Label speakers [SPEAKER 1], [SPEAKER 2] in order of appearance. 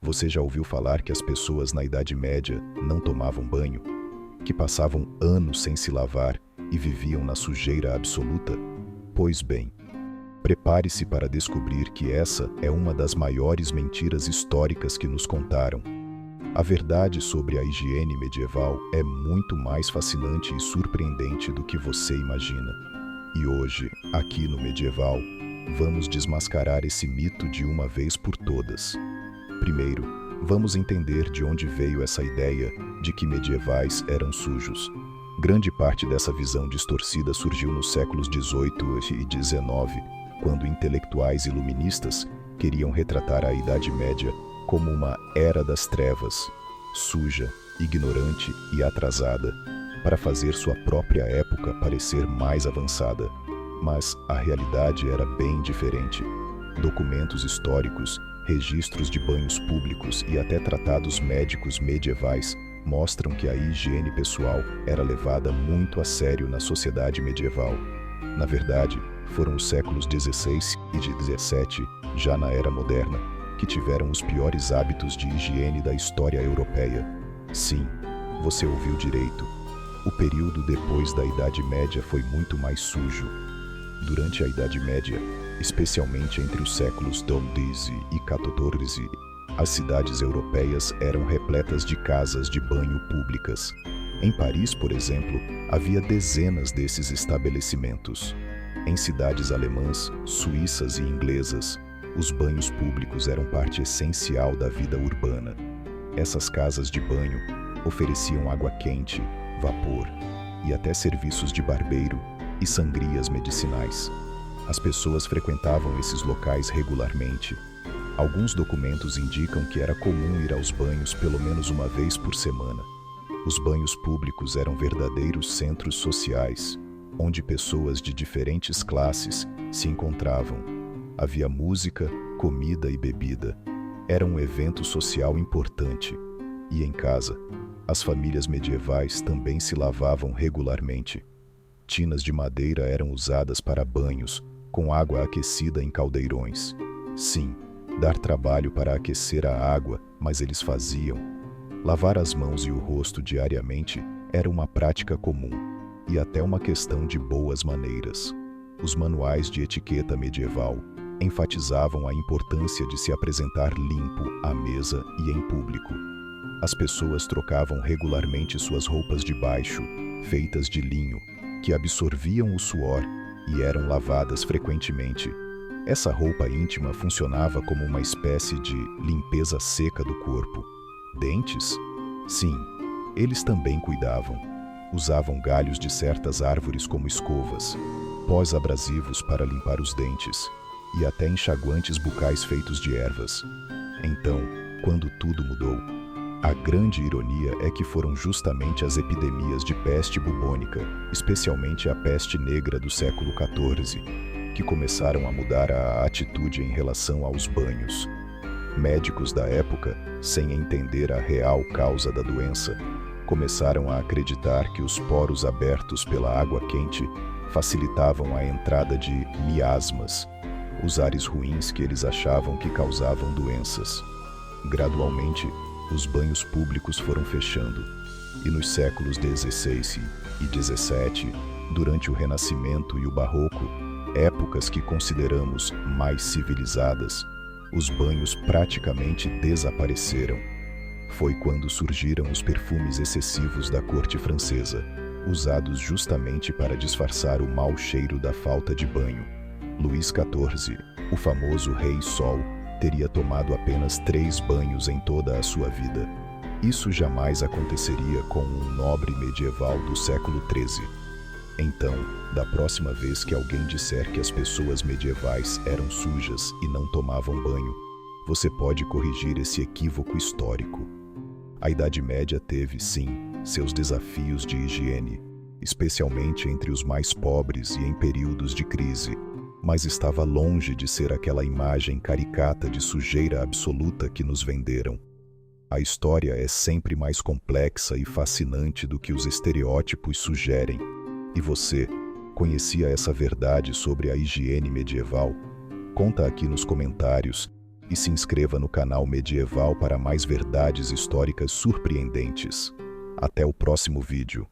[SPEAKER 1] Você já ouviu falar que as pessoas na Idade Média não tomavam banho? Que passavam anos sem se lavar e viviam na sujeira absoluta? Pois bem, prepare-se para descobrir que essa é uma das maiores mentiras históricas que nos contaram. A verdade sobre a higiene medieval é muito mais fascinante e surpreendente do que você imagina. E hoje, aqui no Medieval, vamos desmascarar esse mito de uma vez por todas. Primeiro, vamos entender de onde veio essa ideia de que medievais eram sujos. Grande parte dessa visão distorcida surgiu nos séculos XVIII e XIX, quando intelectuais iluministas queriam retratar a Idade Média como uma era das trevas, suja, ignorante e atrasada, para fazer sua própria época parecer mais avançada. Mas a realidade era bem diferente. Documentos históricos, registros de banhos públicos e até tratados médicos medievais mostram que a higiene pessoal era levada muito a sério na sociedade medieval. Na verdade, foram os séculos XVI e XVII, já na Era Moderna, que tiveram os piores hábitos de higiene da história europeia. Sim, você ouviu direito. O período depois da Idade Média foi muito mais sujo. Durante a Idade Média, especialmente entre os séculos XII e XIV, as cidades europeias eram repletas de casas de banho públicas. Em Paris, por exemplo, havia dezenas desses estabelecimentos. Em cidades alemãs, suíças e inglesas, os banhos públicos eram parte essencial da vida urbana. Essas casas de banho ofereciam água quente, vapor e até serviços de barbeiro e sangrias medicinais. As pessoas frequentavam esses locais regularmente. Alguns documentos indicam que era comum ir aos banhos pelo menos uma vez por semana. Os banhos públicos eram verdadeiros centros sociais, onde pessoas de diferentes classes se encontravam. Havia música, comida e bebida. Era um evento social importante. E em casa, as famílias medievais também se lavavam regularmente. Tinas de madeira eram usadas para banhos, com água aquecida em caldeirões. Sim, dar trabalho para aquecer a água, mas eles faziam. Lavar as mãos e o rosto diariamente era uma prática comum, e até uma questão de boas maneiras. Os manuais de etiqueta medieval enfatizavam a importância de se apresentar limpo à mesa e em público. As pessoas trocavam regularmente suas roupas de baixo, feitas de linho, que absorviam o suor e eram lavadas frequentemente. Essa roupa íntima funcionava como uma espécie de limpeza seca do corpo. Dentes? Sim, eles também cuidavam. Usavam galhos de certas árvores como escovas, pós abrasivos para limpar os dentes e até enxaguantes bucais feitos de ervas. Então, quando tudo mudou, a grande ironia é que foram justamente as epidemias de peste bubônica, especialmente a peste negra do século XIV, que começaram a mudar a atitude em relação aos banhos. Médicos da época, sem entender a real causa da doença, começaram a acreditar que os poros abertos pela água quente facilitavam a entrada de miasmas, os ares ruins que eles achavam que causavam doenças. Gradualmente, os banhos públicos foram fechando, e nos séculos XVI e XVII, durante o Renascimento e o Barroco, épocas que consideramos mais civilizadas, os banhos praticamente desapareceram. Foi quando surgiram os perfumes excessivos da corte francesa, usados justamente para disfarçar o mau cheiro da falta de banho. Luís XIV, o famoso Rei Sol, teria tomado apenas 3 banhos em toda a sua vida. Isso jamais aconteceria com um nobre medieval do século XIII. Então, da próxima vez que alguém disser que as pessoas medievais eram sujas e não tomavam banho, você pode corrigir esse equívoco histórico. A Idade Média teve, sim, seus desafios de higiene, especialmente entre os mais pobres e em períodos de crise, mas estava longe de ser aquela imagem caricata de sujeira absoluta que nos venderam. A história é sempre mais complexa e fascinante do que os estereótipos sugerem. E você, conhecia essa verdade sobre a higiene medieval? Conta aqui nos comentários e se inscreva no canal Medieval para mais verdades históricas surpreendentes. Até o próximo vídeo.